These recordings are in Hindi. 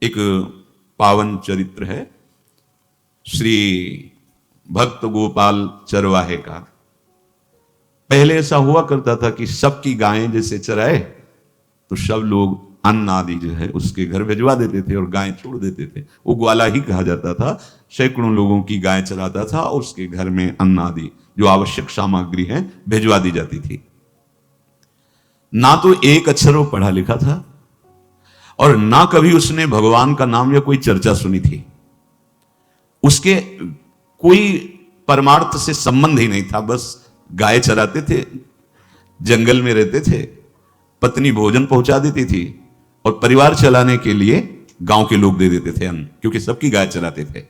एक पावन चरित्र है श्री भक्त गोपाल चरवाहे का। पहले ऐसा हुआ करता था कि सबकी गायें जैसे चराए तो सब लोग अन्न आदि जो है उसके घर भिजवा देते थे और गायें छोड़ देते थे। वो ग्वाला ही कहा जाता था। सैकड़ों लोगों की गायें चराता था और उसके घर में अन्न आदि जो आवश्यक सामग्री है भिजवा दी जाती थी। ना तो एक अक्षर वो पढ़ा लिखा था और ना कभी उसने भगवान का नाम या कोई चर्चा सुनी थी। उसके कोई परमार्थ से संबंध ही नहीं था। बस गाय चराते थे, जंगल में रहते थे, पत्नी भोजन पहुंचा देती थी और परिवार चलाने के लिए गांव के लोग दे देते थे अन्न, क्योंकि सबकी गाय चराते थे।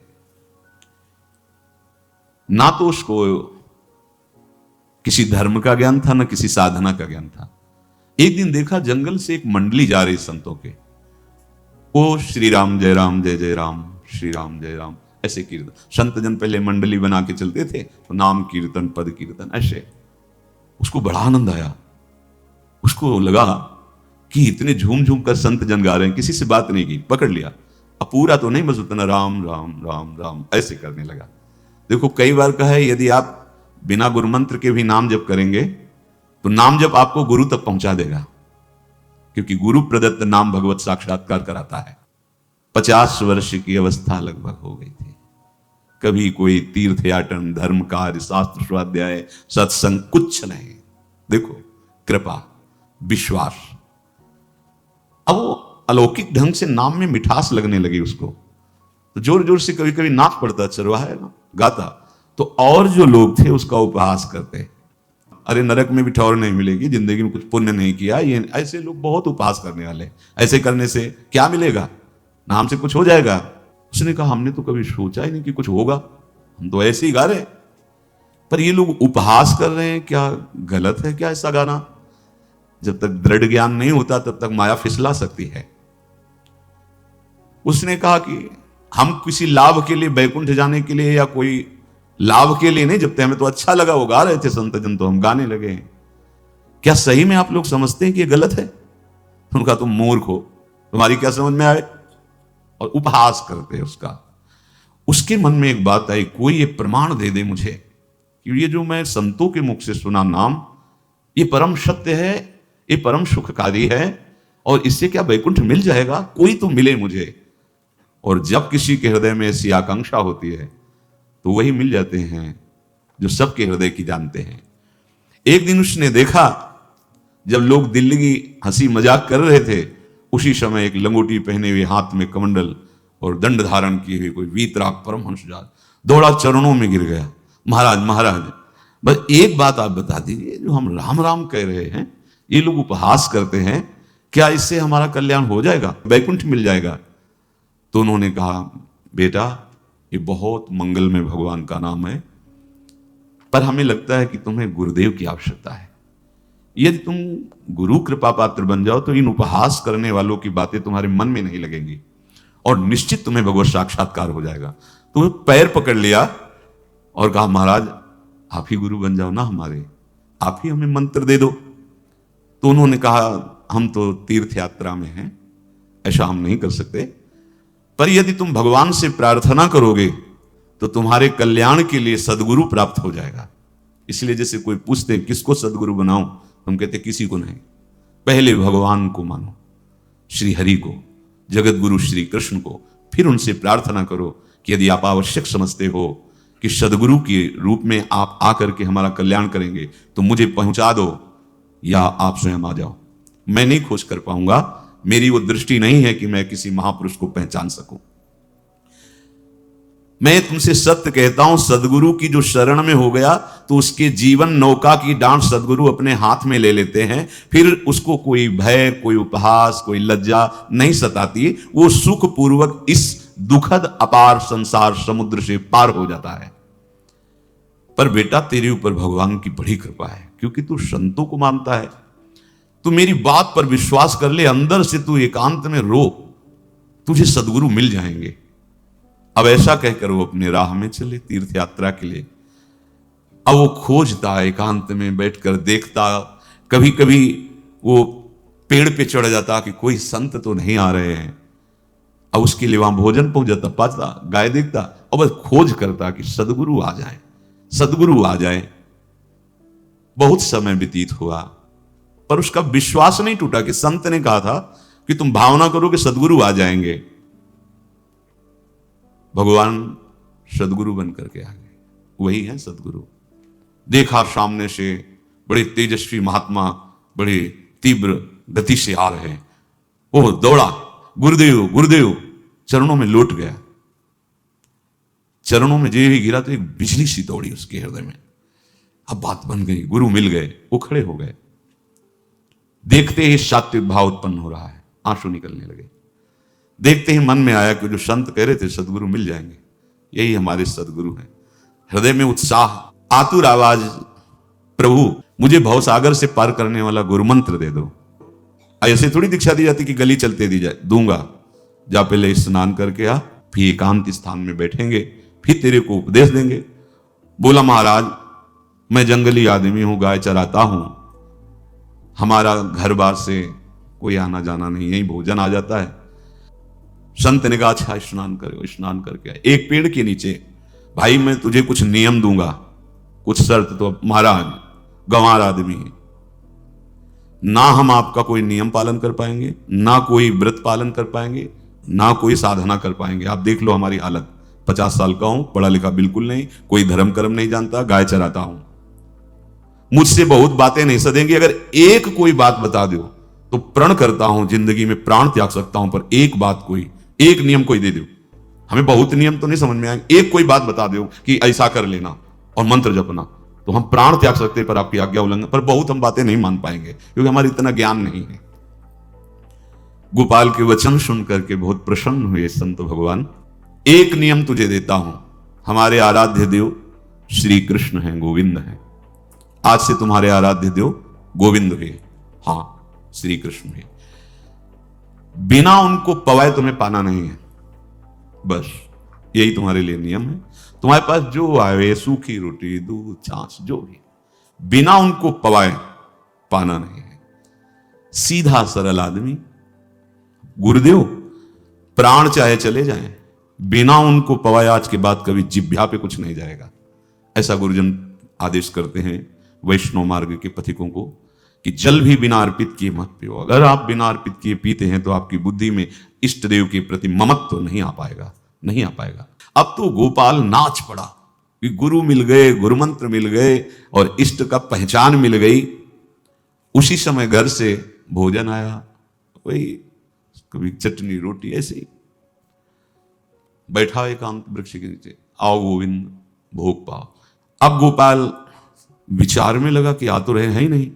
ना तो उसको किसी धर्म का ज्ञान था, ना किसी साधना का ज्ञान था। एक दिन देखा जंगल से एक मंडली जा रही संतों के, वो श्री राम जय राम जय जय राम, श्री राम जय राम ऐसे कीर्तन। संत जन पहले मंडली बना के चलते थे तो नाम कीर्तन पद कीर्तन ऐसे। उसको बड़ा आनंद आया। उसको लगा कि इतने झूम झूम कर संत जन गा रहे हैं, किसी से बात नहीं की, पकड़ लिया। अब पूरा तो नहीं, बस उतना राम राम राम राम ऐसे करने लगा। देखो कई बार कहा है यदि आप बिना गुरु मंत्र के भी नाम जप करेंगे तो नाम जप आपको गुरु तक पहुंचा देगा, क्योंकि गुरु प्रदत्त नाम भगवत साक्षात्कार कराता है। 50 वर्ष की अवस्था लगभग हो गई थी। कभी कोई तीर्थ याटन, धर्म कार्य, शास्त्र स्वाध्याय, सत्संग कुछ नहीं। देखो कृपा, विश्वास। अब वो अलौकिक ढंग से नाम में मिठास लगने लगी उसको, तो जोर जोर से कभी कभी नाच पड़ता, चरवाहा ना गाता, तो और जो लोग थे उसका उपहास करते। अरे नरक में भी ठौर नहीं मिलेगी, जिंदगी में कुछ पुण्य नहीं किया, ये ऐसे लोग बहुत उपहास करने वाले। ऐसे करने से क्या मिलेगा, ना हमसे कुछ हो जाएगा। उसने कहा हमने तो कभी सोचा ही नहीं कि कुछ होगा, हम तो ऐसे ही गा रहे। पर ये लोग उपहास कर रहे हैं, क्या गलत है क्या ऐसा गाना? जब तक दृढ़ ज्ञान नहीं होता तब तक माया फिसला सकती है। उसने कहा कि हम किसी लाभ के लिए, बैकुंठ जाने के लिए या कोई लाभ के लिए नहीं जपते, हमें तो अच्छा लगा, वो गा रहे थे संत जन तो हम गाने लगे। क्या सही में आप लोग समझते हैं कि ये गलत है? उनका तुम मूर्ख हो, तुम्हारी क्या समझ में आए? और उपहास करते उसका। उसके मन में एक बात आई, कोई ये प्रमाण दे दे मुझे कि ये जो मैं संतों के मुख से सुना नाम, ये परम सत्य है, ये परम सुखकारी है, और इससे क्या वैकुंठ मिल जाएगा? कोई तो मिले मुझे। और जब किसी के हृदय में ऐसी आकांक्षा होती है तो वही मिल जाते हैं जो सबके हृदय की जानते हैं। एक दिन उसने देखा जब लोग दिल्ली की हंसी मजाक कर रहे थे, उसी समय एक लंगोटी पहने हुए, हाथ में कमंडल और दंड धारण किए हुए कोई वीतराग परमहंस दौड़ा, चरणों में गिर गया। महाराज महाराज, बस एक बात आप बता दीजिए, जो हम राम राम कह रहे हैं, ये लोग उपहास करते हैं, क्या इससे हमारा कल्याण हो जाएगा, वैकुंठ मिल जाएगा? तो उन्होंने कहा बेटा ये बहुत मंगलमय भगवान का नाम है, पर हमें लगता है कि तुम्हें गुरुदेव की आवश्यकता है। यदि तुम गुरु कृपा पात्र बन जाओ तो इन उपहास करने वालों की बातें तुम्हारे मन में नहीं लगेंगी और निश्चित तुम्हें भगवत साक्षात्कार हो जाएगा। तो पैर पकड़ लिया और कहा महाराज आप ही गुरु बन जाओ ना हमारे, आप ही हमें मंत्र दे दो। तो उन्होंने कहा हम तो तीर्थ यात्रा में हैं, ऐसा हम नहीं कर सकते, पर यदि तुम भगवान से प्रार्थना करोगे तो तुम्हारे कल्याण के लिए सदगुरु प्राप्त हो जाएगा। इसलिए जैसे कोई पूछते किसको सदगुरु बनाऊं, तुम कहते किसी को नहीं, पहले भगवान को मानो, श्री हरि को, जगत गुरु श्री कृष्ण को, फिर उनसे प्रार्थना करो कि यदि आप आवश्यक समझते हो कि सदगुरु के रूप में आप आकर के हमारा कल्याण करेंगे तो मुझे पहुंचा दो, या आप स्वयं आ जाओ। मैं नहीं खोज कर पाऊंगा, मेरी वो दृष्टि नहीं है कि मैं किसी महापुरुष को पहचान सकूं। मैं तुमसे सत्य कहता हूं, सदगुरु की जो शरण में हो गया तो उसके जीवन नौका की डांट सदगुरु अपने हाथ में ले लेते हैं। फिर उसको कोई भय, कोई उपहास, कोई लज्जा नहीं सताती, वो सुखपूर्वक इस दुखद अपार संसार समुद्र से पार हो जाता है। पर बेटा तेरे ऊपर भगवान की बड़ी कृपा है, क्योंकि तू संतों को मानता है, तू मेरी बात पर विश्वास कर ले, अंदर से तू एकांत में रो, तुझे सदगुरु मिल जाएंगे। अब ऐसा कहकर वो अपने राह में चले तीर्थ यात्रा के लिए। अब वो खोजता, एकांत में बैठकर देखता, कभी कभी वो पेड़ पे चढ़ जाता कि कोई संत तो नहीं आ रहे हैं। अब उसके लिए वहां भोजन पहुंच जाता, पाता, गाय देखता और बस खोज करता कि सदगुरु आ जाए, सदगुरु आ जाए। बहुत समय व्यतीत हुआ पर उसका विश्वास नहीं टूटा कि संत ने कहा था कि तुम भावना करो कि सदगुरु आ जाएंगे। भगवान सदगुरु बन करके आ गए, वही है सदगुरु। देखा सामने से बड़े तेजस्वी महात्मा बड़े तीव्र गति से आ रहे हैं, वो दौड़ा, गुरुदेव गुरुदेव, चरणों में लौट गया। चरणों में जे ही गिरा तो एक बिजली सी दौड़ी उसके हृदय में। अब बात बन गई, गुरु मिल गए, वो खड़े हो गए। देखते ही सात्विक भाव उत्पन्न हो रहा है, आंसू निकलने लगे। देखते ही मन में आया कि जो संत कह रहे थे सदगुरु मिल जाएंगे, यही हमारे सदगुरु हैं। हृदय में उत्साह, आतुर आवाज, प्रभु मुझे भवसागर से पार करने वाला गुरु मंत्र दे दो। ऐसे थोड़ी दीक्षा दी जाती कि गली चलते दी जाए, दूंगा। जा पहले स्नान करके आ, फिर एकांत स्थान में बैठेंगे, फिर तेरे को उपदेश देंगे। बोला महाराज मैं जंगली आदमी हूं, गाय चराता हूं, हमारा घर बार से कोई आना जाना नहीं, यही भोजन आ जाता है। संत ने कहा अच्छा स्नान करो। स्नान करके आए, एक पेड़ के नीचे, भाई मैं तुझे कुछ नियम दूंगा, कुछ शर्त। तो महाराज गंवार आदमी है, ना हम आपका कोई नियम पालन कर पाएंगे, ना कोई व्रत पालन कर पाएंगे, ना कोई साधना कर पाएंगे। आप देख लो हमारी हालत, 50 साल का हूं, पढ़ा लिखा बिल्कुल नहीं, कोई धर्म कर्म नहीं जानता, गाय चराता हूं। मुझसे बहुत बातें नहीं सदेंगी, अगर एक कोई बात बता दो तो प्रण करता हूं जिंदगी में प्राण त्याग सकता हूं, पर एक बात कोई, एक नियम कोई दे दो। हमें बहुत नियम तो नहीं समझ में आएंगे, एक कोई बात बता दो कि ऐसा कर लेना और मंत्र जपना, तो हम प्राण त्याग सकते, पर आपकी आज्ञा उल्लंघन, पर बहुत हम बातें नहीं मान पाएंगे क्योंकि हमारी इतना ज्ञान नहीं है। गोपाल के वचन सुन करके बहुत प्रसन्न हुए संत भगवान। एक नियम तुझे देता हूं, हमारे आराध्य देव श्री कृष्ण हैं, गोविंद हैं, आज से तुम्हारे आराध्य देव गोविंद है, हां श्री कृष्ण है। बिना उनको पवाए तुम्हें पाना नहीं है, बस यही तुम्हारे लिए नियम है। तुम्हारे पास जो आए, सूखी रोटी, दूध, छाछ, जो भी, बिना उनको पवाए पाना नहीं है। सीधा सरल आदमी। गुरुदेव प्राण चाहे चले जाएं, बिना उनको पवाए आज के बाद कभी जिह्वा पे कुछ नहीं जाएगा। ऐसा गुरुजन आदेश करते हैं वैष्णव मार्ग के पथिकों को कि जल भी बिना अर्पित किए मत पियो। अगर आप बिना अर्पित किए पीते हैं तो आपकी बुद्धि में इष्ट देव के प्रति ममत्व तो नहीं आ पाएगा, नहीं आ पाएगा। अब तो गोपाल नाच पड़ा कि गुरु मिल गए, गुरु मंत्र मिल गए और इष्ट का पहचान मिल गई। उसी समय घर से भोजन आया, वही कभी चटनी रोटी, ऐसे ही बैठा एकांत वृक्ष के नीचे, आओ गोविंद भोग पाओ। अब गोपाल विचार में लगा कि आ तो रहे हैं ही नहीं,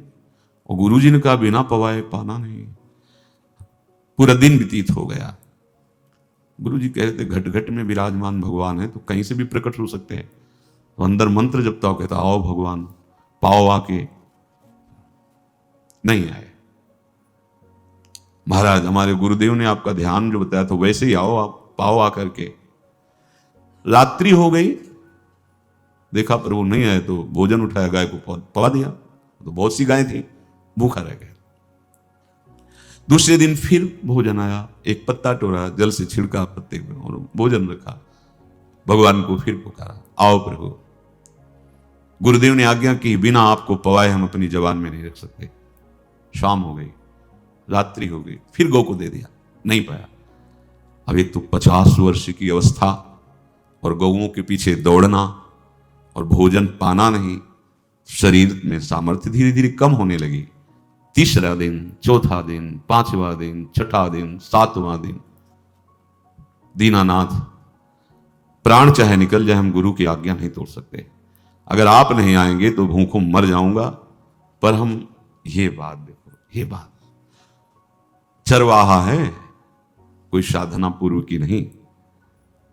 और गुरुजी ने कहा बिना पवाए पाना नहीं। पूरा दिन व्यतीत हो गया। गुरुजी कह रहे थे घट घट में विराजमान भगवान है तो कहीं से भी प्रकट हो सकते हैं। तो अंदर मंत्र जपता हो, कहता आओ भगवान पाओ आके, नहीं आए। महाराज हमारे गुरुदेव ने आपका ध्यान जो बताया तो वैसे ही आओ, आप पाओ आकर के। रात्रि हो गई, देखा पर वो नहीं आए तो भोजन उठाया, गाय को पवा दिया, तो बहुत सी गायें थी, भूखा रह गया। दूसरे दिन फिर भोजन आया, एक पत्ता टोरा, जल से छिड़का पत्ते में और भोजन रखा। भगवान को फिर पुकारा, आओ प्रभु। गुरुदेव ने आज्ञा की बिना आपको पवाए हम अपनी जबान में नहीं रख सकते। शाम हो गई, रात्रि हो गई, फिर गौ को दे दिया, नहीं पाया। अब एक तो 50 वर्ष की अवस्था और गौओं के पीछे दौड़ना और भोजन पाना नहीं, शरीर में सामर्थ्य धीरे धीरे कम होने लगी। तीसरा दिन, चौथा दिन, 5वां दिन, 6ठा दिन, 7वां दिन, दीनानाथ प्राण चाहे निकल जाए हम गुरु की आज्ञा नहीं तोड़ सकते। अगर आप नहीं आएंगे तो भूखों मर जाऊंगा। पर हम ये बात देखो, ये बात चरवाहा है, कोई साधना पूर्व की नहीं।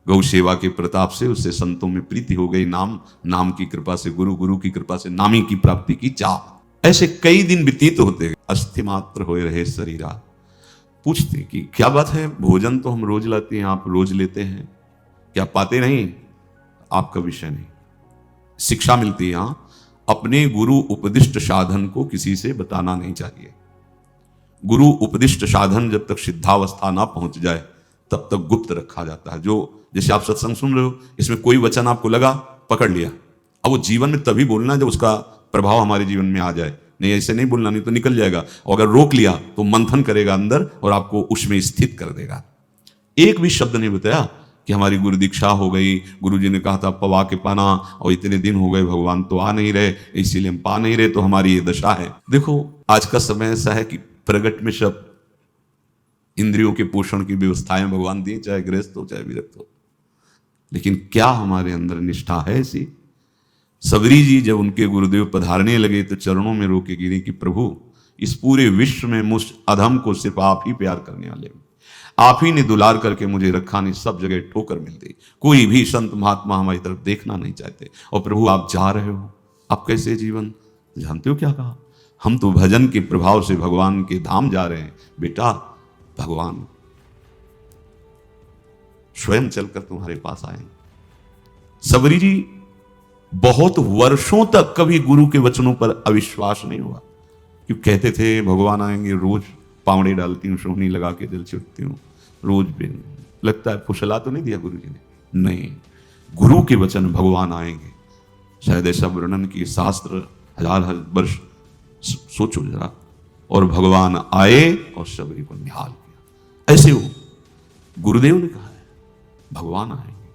गौ सेवा के प्रताप से उससे संतों में प्रीति हो गई, नाम की कृपा से, गुरु की कृपा से नामी की प्राप्ति की चाह। ऐसे कई दिन व्यतीत होते, अस्थि मात्र हो रहे शरीरा। पूछते कि क्या बात है, भोजन तो हम रोज लाते हैं, आप रोज लेते हैं, क्या पाते नहीं? आपका विषय नहीं। शिक्षा मिलती है यहां, अपने गुरु उपदिष्ट साधन को किसी से बताना नहीं चाहिए। गुरु उपदिष्ट साधन जब तक सिद्धावस्था ना पहुंच जाए तब तक गुप्त रखा जाता है। जो जैसे आप सत्संग सुन रहे हो, इसमें कोई वचन आपको लगा, पकड़ लिया, अब वो जीवन में तभी बोलना है जब उसका प्रभाव हमारे जीवन में आ जाए। नहीं ऐसे नहीं बोलना, नहीं तो निकल जाएगा। और अगर रोक लिया तो मंथन करेगा अंदर और आपको उसमें स्थित कर देगा। एक भी शब्द नहीं बताया कि हमारी गुरु दीक्षा हो गई, गुरुजी ने कहा था पवा के पाना, और इतने दिन हो गए भगवान तो आ नहीं रहे, इसीलिए हम पा नहीं रहे, तो हमारी ये दशा है। देखो आज का समय ऐसा है कि प्रगट में सब इंद्रियों के पोषण की व्यवस्थाएं भगवान दी, चाहे गृहस्थ हो चाहे विरक्त हो, लेकिन क्या हमारे अंदर निष्ठा है ऐसी? सबरी जी जब उनके गुरुदेव पधारने लगे तो चरणों में रो के गिरे कि प्रभु इस पूरे विश्व में मुझ अधम को सिर्फ आप ही प्यार करने वाले हो, आप ही ने दुलार करके मुझे रखा, नहीं सब जगह ठोकर मिलती, कोई भी संत महात्मा हमारी तरफ देखना नहीं चाहते, और प्रभु आप जा रहे हो, आप कैसे जीवन? जानते हो क्या कहा? हम तो भजन के प्रभाव से भगवान के धाम जा रहे हैं। बेटा भगवान स्वयं चलकर तुम्हारे पास आएंगे। सबरी जी बहुत वर्षों तक कभी गुरु के वचनों पर अविश्वास नहीं हुआ, क्यों कहते थे भगवान आएंगे, रोज पावड़े डालती हूँ, सोहनी लगा के जल छिड़कती हूँ, रोज बिन लगता है फुसला तो नहीं दिया गुरु जी ने? नहीं, गुरु के वचन भगवान आएंगे। शायद ऐसा वर्णन की शास्त्र हजार वर्ष सोचो जरा, और भगवान आए और सबरी को निहाल किया। ऐसे हो गुरुदेव ने कहा है भगवान आएंगे,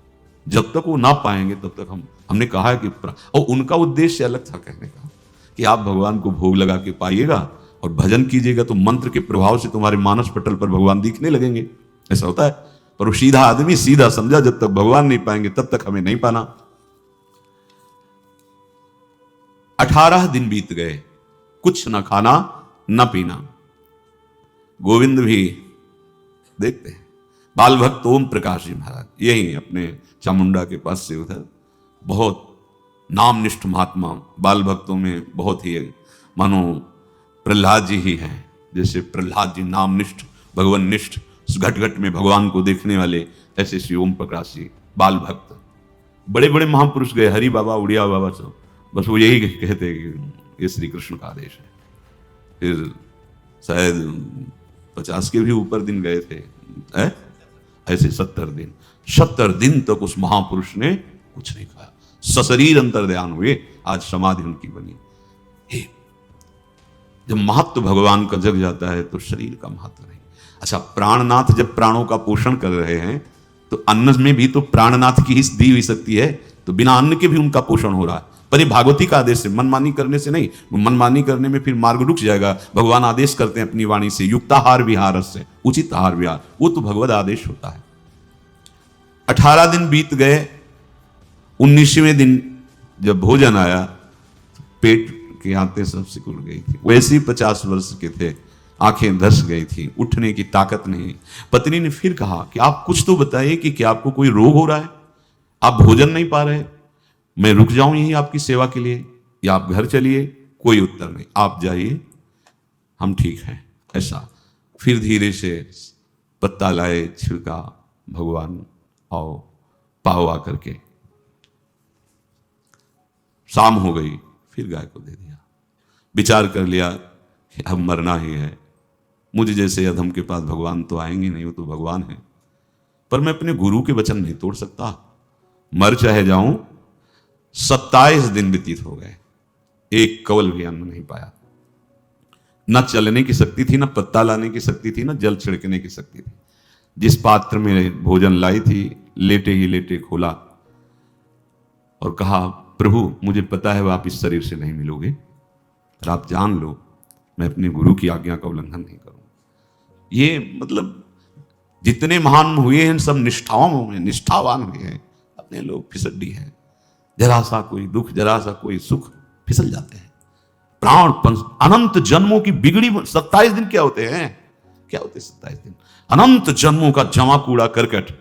जब तक वो ना पाएंगे तब तक हमने कहा है कि, और उनका उद्देश्य अलग था कहने का कि आप भगवान को भोग लगा के पाइएगा और भजन कीजिएगा तो मंत्र के प्रभाव से तुम्हारे मानस पटल पर भगवान दिखने लगेंगे। ऐसा होता है, पर वो सीधा आदमी सीधा समझा, जब तक भगवान नहीं पाएंगे तब तक हमें नहीं पाना। 18 दिन बीत गए, कुछ न खाना न पीना। गोविंद भी देखते हैं, बाल भक्त ओम प्रकाश जी महाराज यही अपने चामुंडा के पास से उधर बहुत नामनिष्ठ महात्मा, बाल भक्तों में बहुत ही मानो प्रहलाद जी ही हैं। जैसे प्रहलाद जी नामनिष्ठ भगवान-निष्ठ, घट घट में भगवान को देखने वाले, ऐसे श्री ओम प्रकाश जी बाल भक्त। बड़े बड़े महापुरुष गए, हरि बाबा, उड़िया बाबा, सब बस वो यही कहते कि ये श्री कृष्ण का आदेश है। फिर शायद 50 के भी ऊपर दिन गए थे, ऐसे 70 दिन तक उस महापुरुष ने कुछ नहीं खाया, सशरीर अंतर्ध्यान हुए। आज समाधि उनकी बनी। जब महत्व भगवान का जग जाता है तो शरीर का महत्व नहीं। अच्छा, प्राणनाथ जब प्राणों का पोषण कर रहे हैं तो अन्न में भी तो प्राणनाथ की हिस्स दी हुई सकती है, तो बिना अन्न के भी उनका पोषण हो रहा है। पर ये भागवती का आदेश से, मनमानी करने से नहीं। मनमानी करने में फिर मार्ग रुक जाएगा। भगवान आदेश करते हैं अपनी वाणी से, युक्ताहार विहार से, उचित आहार विहार, वो तो भगवद आदेश होता है। 18 दिन बीत गए, 19वें दिन जब भोजन आया तो पेट की आंतें सब सिकुड़ गई थी। वैसे ही 50 वर्ष के थे, आंखें धस गई थी, उठने की ताकत नहीं। पत्नी ने फिर कहा कि आप कुछ तो बताइए कि क्या आपको कोई रोग हो रहा है? आप भोजन नहीं पा रहे, मैं रुक जाऊं यहीं आपकी सेवा के लिए, या आप घर चलिए? कोई उत्तर नहीं, आप जाइए, हम ठीक हैं। ऐसा फिर धीरे से पत्ता लाए, छिड़का, भगवान आओ, पाओ आकर के। शाम हो गई, फिर गाय को दे दिया। विचार कर लिया कि अब मरना ही है, मुझे जैसे अधम के पास भगवान तो आएंगे नहीं, वो तो भगवान है, पर मैं अपने गुरु के वचन नहीं तोड़ सकता, मर चाहे जाऊं। 27 दिन व्यतीत हो गए, एक कवल भी अन्न नहीं पाया। न चलने की शक्ति थी, न पत्ता लाने की शक्ति थी, न जल छिड़कने की शक्ति थी। जिस पात्र में भोजन लाई थी, लेटे ही लेटे खोला और कहा, प्रभु मुझे पता है आप इस शरीर से नहीं मिलोगे, पर आप जान लो मैं अपने गुरु की आज्ञा का उल्लंघन नहीं करूंगा। ये मतलब जितने महान हुए हैं सब निष्ठावान हुए हैं। अपने लोग फिसड्डी हैं, जरा सा कोई दुख, जरा सा कोई सुख, फिसल जाते हैं। प्राण अनंत जन्मों की बिगड़ी 27 दिन क्या होते हैं? क्या होते 27 दिन? अनंत जन्मों का जमा कूड़ा करकट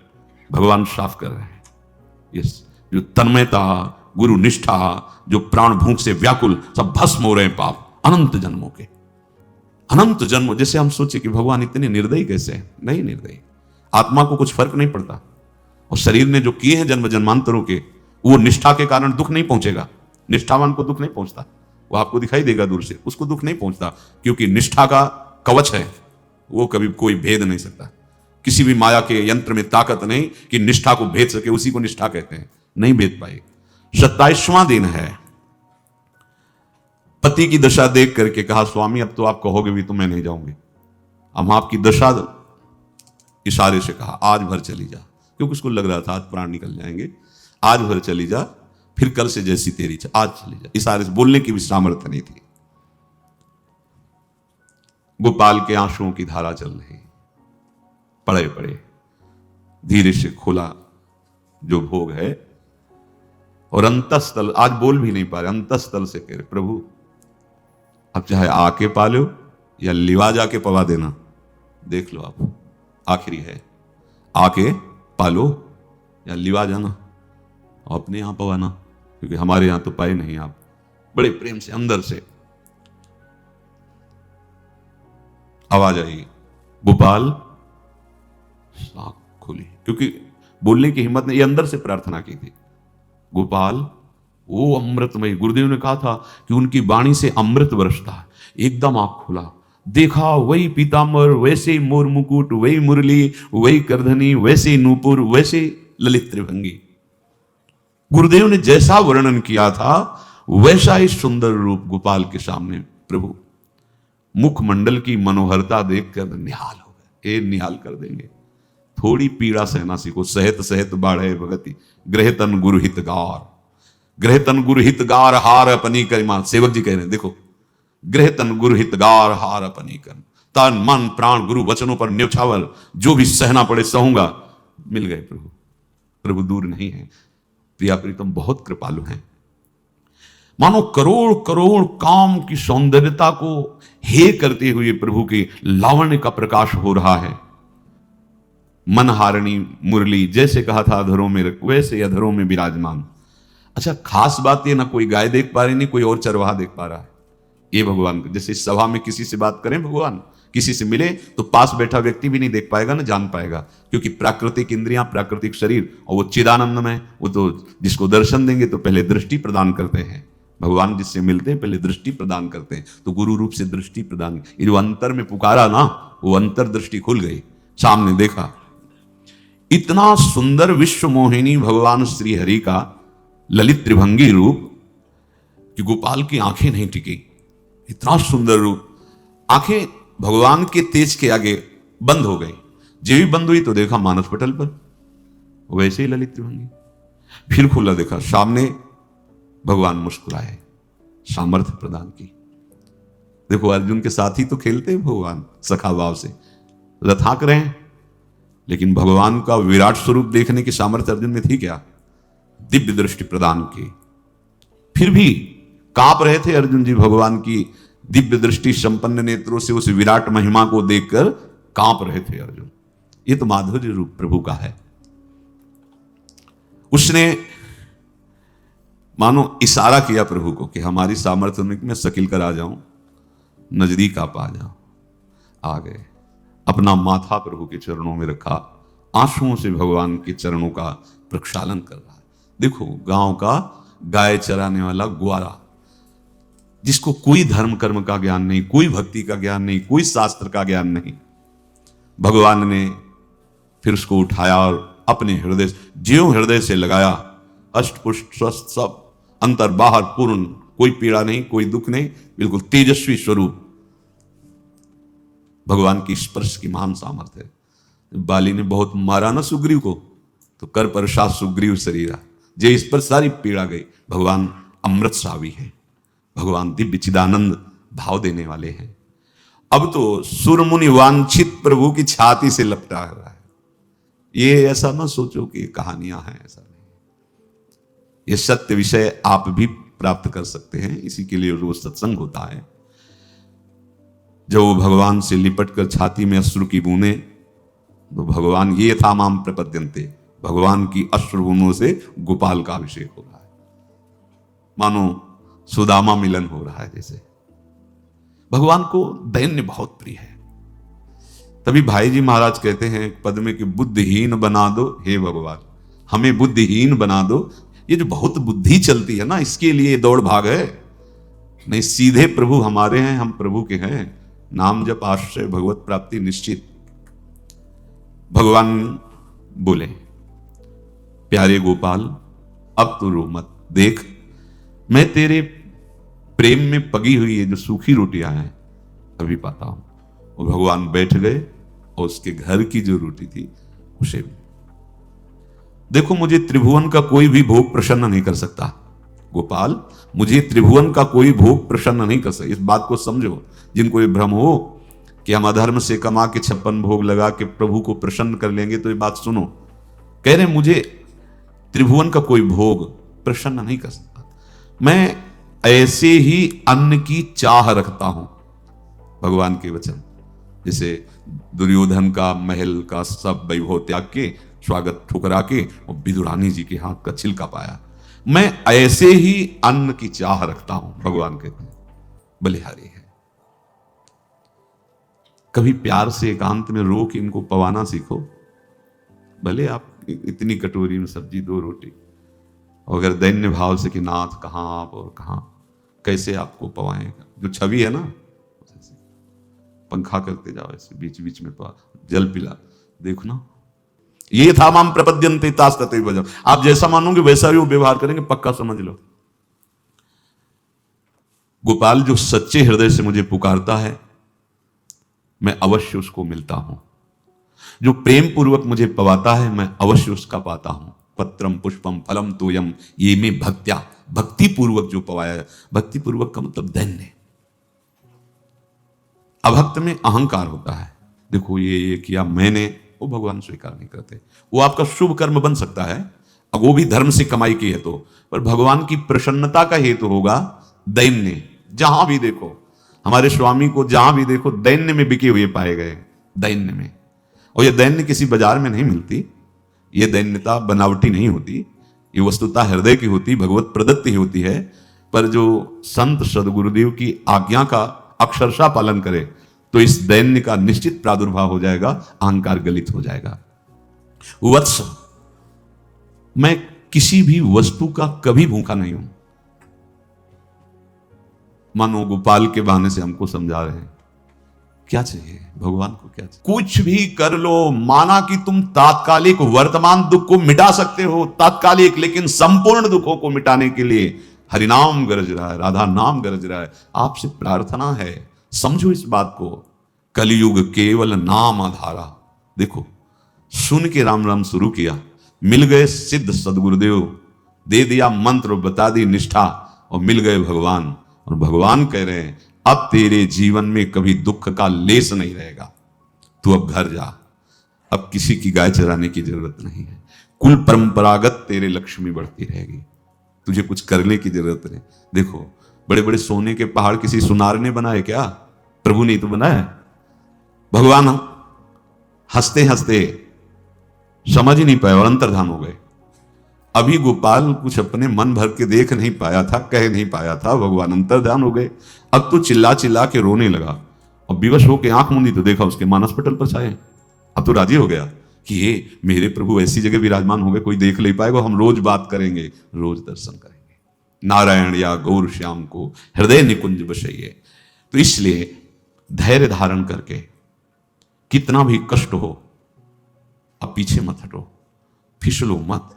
भगवान साफ कर रहे हैं। यस, जो तन्मयता, गुरु निष्ठा, जो प्राण भूख से व्याकुल, सब भस्म हो रहे हैं पाप अनंत जन्मों के। अनंत जन्म, जैसे हम सोचे कि भगवान इतने निर्दयी कैसे हैं? नहीं निर्दयी, आत्मा को कुछ फर्क नहीं पड़ता। और शरीर ने जो किए हैं जन्म जन्मांतरों के, वो निष्ठा के कारण दुख नहीं पहुंचेगा। निष्ठावान को दुख नहीं पहुंचता, वो आपको दिखाई देगा दूर से, उसको दुख नहीं पहुंचता, क्योंकि निष्ठा का कवच है, वो कभी कोई भेद नहीं सकता। किसी भी माया के यंत्र में ताकत नहीं कि निष्ठा को भेद सके, उसी को निष्ठा कहते हैं, नहीं भेद पाए। 27वां दिन है, पति की दशा देख करके कहा स्वामी अब तो आप कहोगे भी तो मैं नहीं जाऊंगी, हम आपकी दशा, इशारे से कहा आज भर चली जा, क्योंकि उसको लग रहा था आज प्राण निकल जाएंगे, आज भर चली जा, फिर कल से जैसी तेरी आज चली जा। इशारे से बोलने की भी सामर्थ्य नहीं थी। गोपाल के आंसुओं की धारा चल रही, पड़े पड़े धीरे से खोला जो भोग है, और अंतस्थल, आज बोल भी नहीं पा रहे, अंतस्थल से कह रहे प्रभु अब चाहे आके पालो या लिवा जाके पवा देना, देख लो आप, आखिरी है, आके पालो या लिवा जाना और अपने यहां पवाना, क्योंकि हमारे यहां तो पाए नहीं आप। बड़े प्रेम से अंदर से आवाज आई, गोपाल आंख खुली, क्योंकि बोलने की हिम्मत नहीं, ये अंदर से प्रार्थना की थी। गोपाल वो अमृतमय, गुरुदेव ने कहा था कि उनकी वाणी से अमृत बरसता है। एकदम आंख खुला, देखा वही पीतांबर, वैसे ही मोर मुकुट, वही मुरली, वही करधनी, वैसे ही नूपुर, वैसे ललित त्रिभंगी। गुरुदेव ने जैसा वर्णन किया था वैसा ही सुंदर रूप गोपाल के सामने प्रभु। मुखमंडल की मनोहरता देखकर निहाल हो गए, ये निहाल कर देंगे। थोड़ी पीड़ा सहना सीखो, सहत सहत बाढ़े भगति, ग्रहतन गुरु हितगार, ग्रहतन गुरु हितगार हार अपनी करिमा। सेवक जी कह रहे हैं देखो, ग्रहतन गुरु हितगार हार अपनी कर, तन मन प्राण गुरु वचनों पर न्यौछावर, जो भी सहना पड़े सहूंगा। मिल गए प्रभु, प्रभु दूर नहीं है। प्रिया प्रीतम बहुत कृपालु हैं। मानो करोड़ करोड़ काम की सौंदर्यता को हे करते हुए प्रभु के लावण्य का प्रकाश हो रहा है। मनहारिणी मुरली, जैसे कहा था अधरों में रख, वैसे अधरों में विराजमान। अच्छा खास बात ये, ना कोई गाय देख पा रही, नहीं कोई और चरवाहा देख पा रहा है। ये भगवान, जैसे सभा में किसी से बात करें, भगवान किसी से मिले तो पास बैठा व्यक्ति भी नहीं देख पाएगा, ना जान पाएगा, क्योंकि प्राकृतिक इंद्रियां, प्राकृतिक शरीर, और वो चिदानंद में, वो तो जिसको दर्शन देंगे तो पहले दृष्टि प्रदान करते हैं। भगवान जिससे मिलते हैं पहले दृष्टि प्रदान करते हैं, तो गुरु रूप से दृष्टि प्रदान, ये जो अंतर में पुकारा ना, वो अंतर दृष्टि खुल गई, सामने देखा। इतना सुंदर विश्व मोहिनी भगवान श्री हरि का ललित त्रिभंगी रूप कि गोपाल की आंखें नहीं टिकी। इतना सुंदर रूप, आंखें भगवान के तेज के आगे बंद हो गई। जब भी बंद हुई तो देखा मानस पटल पर वैसे ही ललित त्रिभंगी, फिर खुला देखा सामने भगवान मुस्कुराए, सामर्थ्य प्रदान की। देखो अर्जुन के साथ ही तो खेलते हैं भगवान सखा भाव से, रथाक रहे हैं, लेकिन भगवान का विराट स्वरूप देखने की सामर्थ्य अर्जुन में थी क्या? दिव्य दृष्टि प्रदान की। फिर भी कांप रहे थे अर्जुन जी, भगवान की दिव्य दृष्टि संपन्न नेत्रों से उस विराट महिमा को देखकर कांप रहे थे अर्जुन। ये तो माधुर्य रूप प्रभु का है। उसने मानो इशारा किया प्रभु को कि हमारी सामर्थ्य में मैं शकील कर आ जाऊं, नजदीक आप आ जाओ। आ गए, अपना माथा प्रभु के चरणों में रखा, आंसुओं से भगवान के चरणों का प्रक्षालन कर रहा है। देखो गांव का गाय चराने वाला ग्वारा, जिसको कोई धर्म कर्म का ज्ञान नहीं, कोई भक्ति का ज्ञान नहीं, कोई शास्त्र का ज्ञान नहीं, भगवान ने फिर उसको उठाया और अपने हृदय, ज्यों हृदय से लगाया, अष्टपुष्ट स्वस्थ सब, अंतर बाहर पूर्ण, कोई पीड़ा नहीं, कोई दुख नहीं, बिल्कुल तेजस्वी स्वरूप। भगवान की स्पर्श की महान सामर्थ्य है। बाली ने बहुत मारा ना सुग्रीव को, तो कर परसात सुग्रीव शरीरा, जे इस पर सारी पीड़ा गई। भगवान अमृत सावी है, भगवान दिव्य चिदानंद भाव देने वाले हैं। अब तो सुरमुनि वांछित प्रभु की छाती से लपटा रहा है। ये ऐसा ना सोचो कि कहानियां हैं, ऐसा नहीं। ये सत्य विषय आप भी प्राप्त कर सकते हैं, इसी के लिए रोज सत्संग होता है। जब वो भगवान से लिपट कर छाती में अश्रु की बूंदे, तो भगवान ये था माम प्रपद्यन्ते, भगवान की अश्रु बूंदों से गोपाल का अभिषेक हो रहा है। मानो सुदामा मिलन हो रहा है जैसे। भगवान को दैन्य बहुत प्रिय है। तभी भाई जी महाराज कहते हैं पद में कि बुद्धिहीन बना दो हे भगवान, हमें बुद्धिहीन बना दो। ये जो बहुत बुद्धि चलती है ना, इसके लिए दौड़ भाग है। नहीं, सीधे प्रभु हमारे हैं, हम प्रभु के हैं। नाम जप आश्रय भगवत प्राप्ति निश्चित। भगवान बोले, प्यारे गोपाल अब तो रो मत, देख मैं तेरे प्रेम में पकी हुई ये जो सूखी रोटियां हैं अभी पाता हूं। और भगवान बैठ गए और उसके घर की जो रोटी थी उसे भी। देखो मुझे त्रिभुवन का कोई भी भोग प्रसन्न नहीं कर सकता गोपाल, मुझे त्रिभुवन का कोई भोग प्रसन्न नहीं कर सकता। इस बात को समझो, जिनको ये भ्रम हो कि हम अधर्म से कमा के 56 भोग लगा के प्रभु को प्रसन्न कर लेंगे, तो ये बात सुनो। कह रहे मुझे त्रिभुवन का कोई भोग प्रसन्न नहीं कर सकता, मैं ऐसे ही अन्न की चाह रखता हूं। भगवान के वचन, जैसे दुर्योधन का महल का सब वैभव त्याग के स्वागत ठुकरा के और विदुरानी जी के हाथ का छिलका पाया, मैं ऐसे ही अन्न की चाह रखता हूं। भगवान कहते हैं बलिहारी है। कभी प्यार से एकांत में रो के इनको पवाना सीखो। भले आप इतनी कटोरी में सब्जी 2 रोटी, अगर दैन्य भाव से कि नाथ कहां आप और कहां कैसे आपको पवाएगा, जो छवि है ना, पंखा करते जाओ ऐसे बीच बीच में जल पिला, देखो ना, ये था माम प्रपद्यन्ते तास्तते वजम। आप जैसा मानोगे वैसा ही वो व्यवहार करेंगे, पक्का समझ लो। गोपाल जो सच्चे हृदय से मुझे पुकारता है मैं अवश्य उसको मिलता हूं, जो प्रेम पूर्वक मुझे पवाता है मैं अवश्य उसका पाता हूं। पत्रम पुष्पम फलम तोयम ये में भक्त्या, भक्ति पूर्वक जो पवाया। भक्ति पूर्वक का मतलब दैन्य। अभक्त में अहंकार होता है, देखो ये किया मैंने, वो भगवान स्वीकार नहीं करते। वो आपका शुभ कर्म बन सकता है, अब वो भी धर्म से कमाई की है तो, पर भगवान की प्रसन्नता का हेतु होगा दैन्य। जहां भी देखो हमारे स्वामी को, जहां भी देखो दैन्य में बिके हुए पाए गए, दैन्य में। और ये दैन्य किसी बाजार में नहीं मिलती, ये दैन्यता बनावटी नहीं होती, ये वस्तुतः हृदय की होती, भगवत प्रदत्त ही होती है। पर जो संत सदगुरुदेव की आज्ञा का अक्षरशः पालन करे तो इस दैन्य का निश्चित प्रादुर्भाव हो जाएगा, अहंकार गलित हो जाएगा। वत्स, मैं किसी भी वस्तु का कभी भूखा नहीं हूं। मानो गोपाल के बहाने से हमको समझा रहे हैं क्या चाहिए भगवान को, क्या चाहिए। कुछ भी कर लो, माना कि तुम तात्कालिक वर्तमान दुख को मिटा सकते हो, तात्कालिक, लेकिन संपूर्ण दुखों को मिटाने के लिए हरिनाम गरज रहा है, राधा नाम गरज रहा है। आपसे प्रार्थना है, समझो इस बात को, कलयुग केवल नाम आधारा। देखो सुन के राम राम शुरू किया, मिल गए सिद्ध सदगुरुदेव, दे दिया मंत्र, बता दी निष्ठा, और मिल गए भगवान। और भगवान कह रहे हैं अब तेरे जीवन में कभी दुख का लेस नहीं रहेगा, तू अब घर जा, अब किसी की गाय चराने की जरूरत नहीं है, कुल परंपरागत तेरे लक्ष्मी बढ़ती रहेगी, तुझे कुछ करने की जरूरत नहीं। देखो बड़े बड़े सोने के पहाड़ किसी सुनार ने बनाए क्या? प्रभु ने तो बनाया। भगवान हंसते हंसते समझ ही नहीं पाए और अंतर्धान हो गए। अभी गोपाल कुछ अपने मन भर के देख नहीं पाया था, कह नहीं पाया था, भगवान अंतर्धान हो गए। अब तो चिल्ला चिल्ला के रोने लगा और विवश होकर आंख मूंदी तो देखा उसके मानस पटल पर छाए। अब तो राजी हो गया कि ये मेरे प्रभु ऐसी जगह विराजमान हो गए, कोई देख नहीं पाएगा, हम रोज बात करेंगे, रोज दर्शन करेंगे। नारायण या गौर श्याम को हृदय निकुंज बसइए। तो इसलिए धैर्य धारण करके कितना भी कष्ट हो अब पीछे मत हटो, फिसलो मत।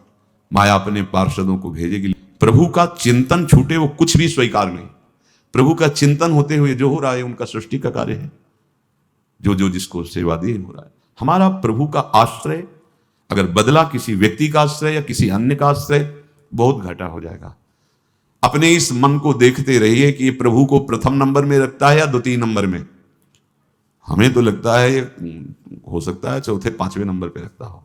माया अपने पार्षदों को भेजेगी। प्रभु का चिंतन छूटे वो कुछ भी स्वीकार नहीं। प्रभु का चिंतन होते हुए जो हो रहा है उनका सृष्टि का कार्य है, जो जो जिसको सेवा दी हो रहा है। हमारा प्रभु का आश्रय अगर बदला किसी व्यक्ति का आश्रय या किसी अन्य का आश्रय, बहुत घाटा हो जाएगा। अपने इस मन को देखते रहिए कि ये प्रभु को प्रथम नंबर में रखता है या द्वितीय नंबर में। हमें तो लगता है हो सकता है चौथे पांचवें नंबर पे रखता हो।